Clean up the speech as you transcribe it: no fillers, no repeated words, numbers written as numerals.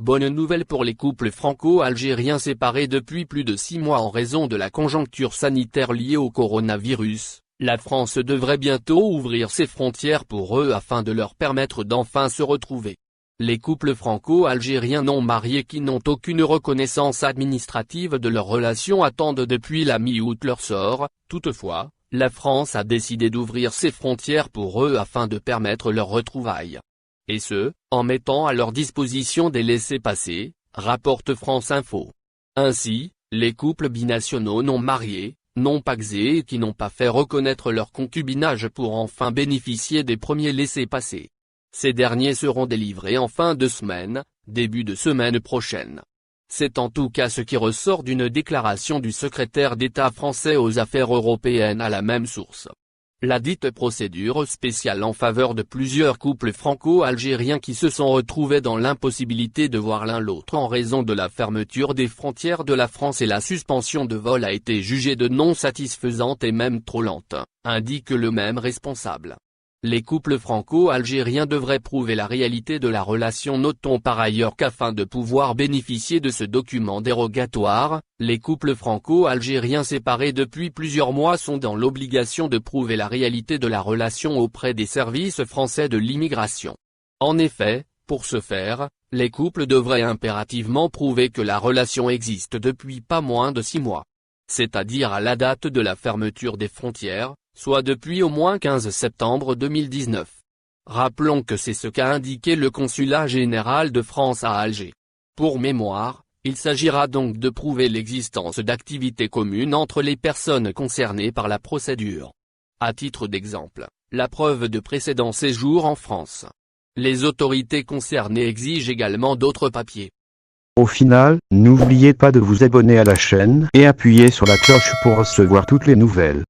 Bonne nouvelle pour les couples franco-algériens séparés depuis plus de 6 mois en raison de la conjoncture sanitaire liée au coronavirus. La France devrait bientôt ouvrir ses frontières pour eux afin de leur permettre d'enfin se retrouver. Les couples franco-algériens non mariés qui n'ont aucune reconnaissance administrative de leur relation attendent depuis la mi-août leur sort. Toutefois, la France a décidé d'ouvrir ses frontières pour eux afin de permettre leur retrouvailles. Et ce, en mettant à leur disposition des laissez-passer, rapporte France Info. Ainsi, les couples binationaux non mariés, non pacsés et qui n'ont pas fait reconnaître leur concubinage pourront enfin bénéficier des premiers laissez-passer. Ces derniers seront délivrés en fin de semaine, début de semaine prochaine. C'est en tout cas ce qui ressort d'une déclaration du secrétaire d'État français aux affaires européennes à la même source. La dite procédure spéciale en faveur de plusieurs couples franco-algériens qui se sont retrouvés dans l'impossibilité de voir l'un l'autre en raison de la fermeture des frontières de la France et la suspension de vol a été jugée de non satisfaisante et même trop lente, indique le même responsable. Les couples franco-algériens devraient prouver la réalité de la relation. Notons par ailleurs qu'afin de pouvoir bénéficier de ce document dérogatoire, les couples franco-algériens séparés depuis plusieurs mois sont dans l'obligation de prouver la réalité de la relation auprès des services français de l'immigration. En effet, pour ce faire, les couples devraient impérativement prouver que la relation existe depuis pas moins de 6 mois. C'est-à-dire à la date de la fermeture des frontières, soit depuis au moins 15 septembre 2019. Rappelons que c'est ce qu'a indiqué le consulat général de France à Alger. Pour mémoire, il s'agira donc de prouver l'existence d'activités communes entre les personnes concernées par la procédure. À titre d'exemple, la preuve de précédent séjour en France. Les autorités concernées exigent également d'autres papiers. Au final, n'oubliez pas de vous abonner à la chaîne et appuyer sur la cloche pour recevoir toutes les nouvelles.